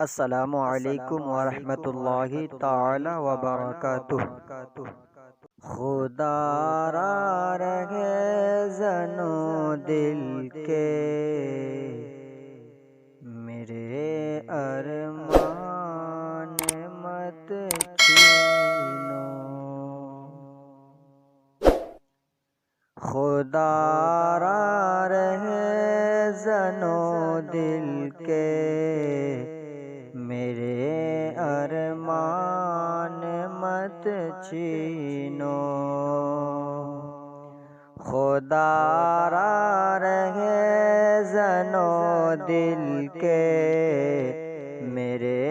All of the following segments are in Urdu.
السلام علیکم ورحمۃ اللہ تعالی وبرکاتہ۔ خدا را رہے زنو دل کے میرے ارمان مت چھینو، خدا را رہے زنو دل کے میرے ارمان مت چھینو، خدا را رہے زنو دل کے میرے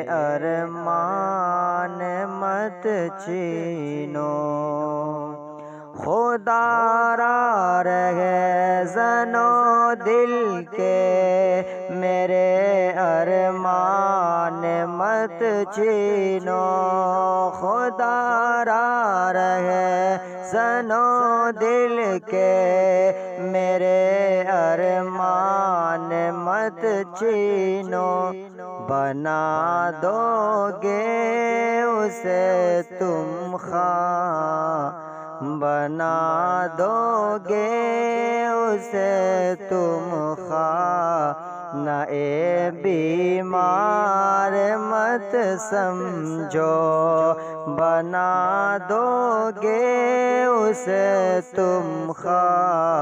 ارمان مت چھینو، خدا را رہے زنو دل کے میرے ارمان مت چھینو، خدا را رہے زنو دل کے میرے ارمان مت چھینو، بنا دو گے اسے تم خواہ، بنا دو گے اسے تم خواہ، نہ اے بیمار مت سمجھو، بنا دو گے اسے تم خواہ،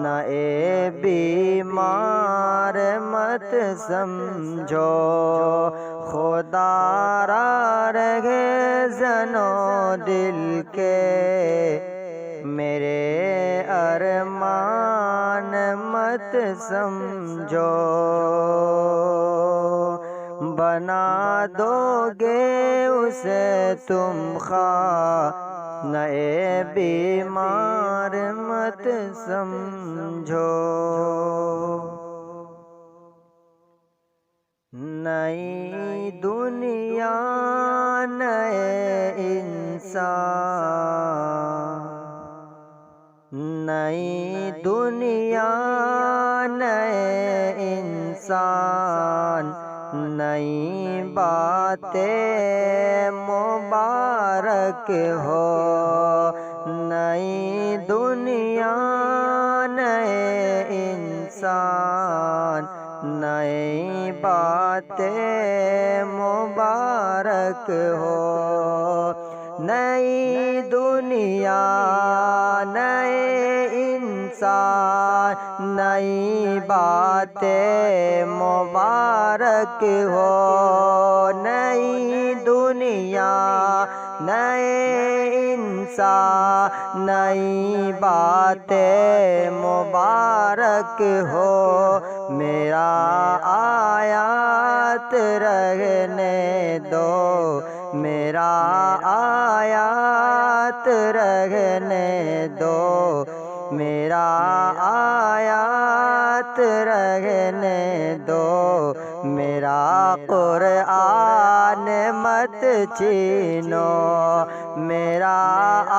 نہ اے بیمار مت سمجھو، خدا را رہے زنو دل کے میرے ارمان مت سمجھو، بنا دو گے اسے تم خواہ، نہ اے بیمار مت سمجھو، نئی دنیا نئے انسان، نئی دنیا نئے انسان، نئی باتیں مبارک ہو، نئی دنیا نئے انسان، نئی باتیں مبارک ہو، نئی دنیا نئے انسان، نئی باتیں مبارک ہو، نئی دنیا نئے انسان، نئی باتیں مبارک ہو، میرا آیات رہنے دو، میرا آیات رہنے دو، میرا آیات رہنے دو، میرا قرآن مت چھینو، میرا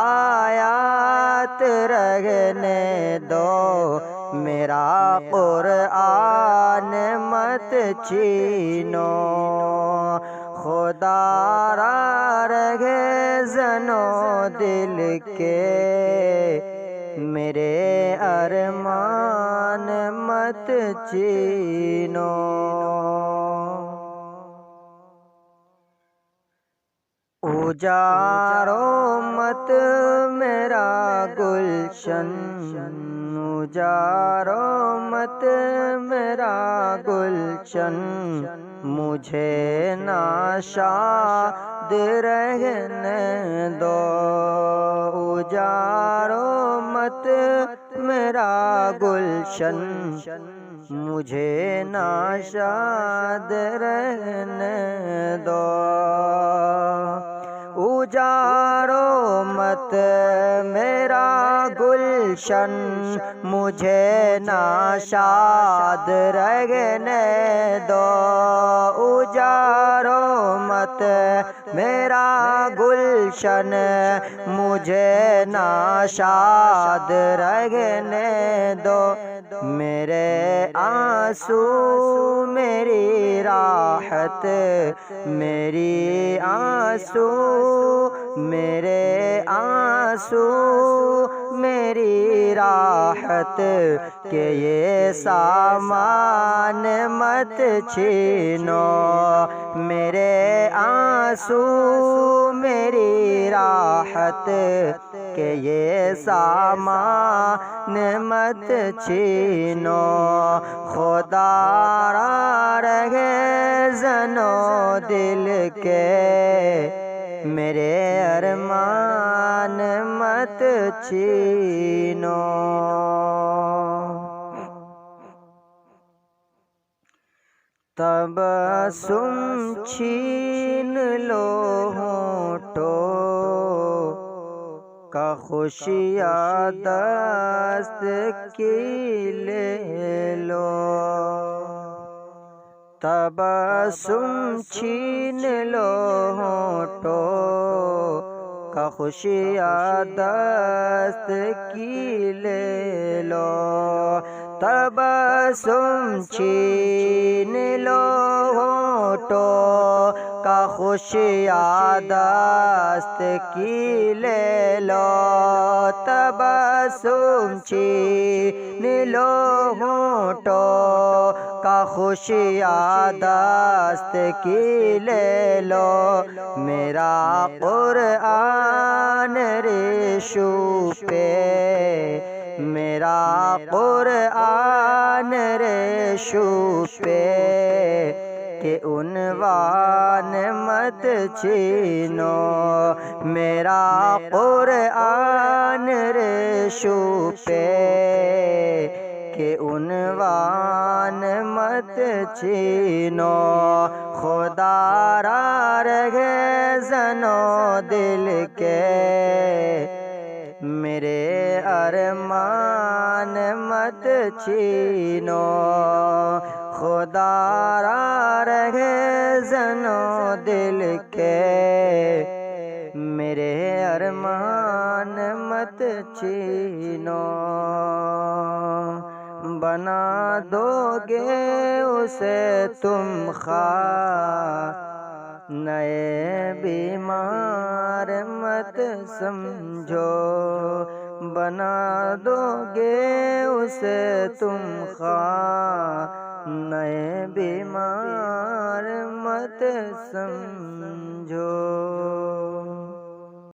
آیات رہنے دو، میرا قرآن مت چھینو، خدا را رہے زنو دل کے میرے ارمان مت چھینو، اجاڑو مت میرا گلشن، اجاڑو مت میرا گلشن، مجھے ناشاد رہنے دو، اجاڑو مت میرا گلشن، مجھے ناشاد رہنے دو، اجاڑو مت میرا گلشن، مجھے ناشاد رہنے دو، اجاڑو مت میرا گلشن، مجھے ناشاد رہنے دو، میرے آنسو میری راحت، میری آنسو میرے آنسو میری راحت، کہ یہ سامان مت چھینو، میرے آنسو میری راحت، کہ یہ سامان مت چھینو، خدا را رہے زنو دل کے، میرے ارمان مت چھینو۔ تبسم چھین لو ہونٹوں کا، خوشیاں دست کی لے لو، تبسم چھین لو ہونٹوں کا، خوشیاں دست کی لے لو، تبسم چھین لو ہونٹوں کا، خوشیاں دست کی لے لو، تبسم چھین لو ہونٹوں کا، خوشیاں دست کی لے لو، میرا قرآن ریشو پہ، میرا قرآن ریشو پہ، کہ عنوان مت چھینو، میرا قرآن ریشو پہ، کہ عنوان مت چھینو، خدا را رہے زنو دل کے، میرے ارمان مت چھینو، خدا را رہے زنو دل کے، میرے ارمان مت چھینو، بنا دو گے اسے تم خواہ، نئے بیمار مت سمجھو، بنا دو گے اسے تم خواہ، نئے بیمار مت سمجھو۔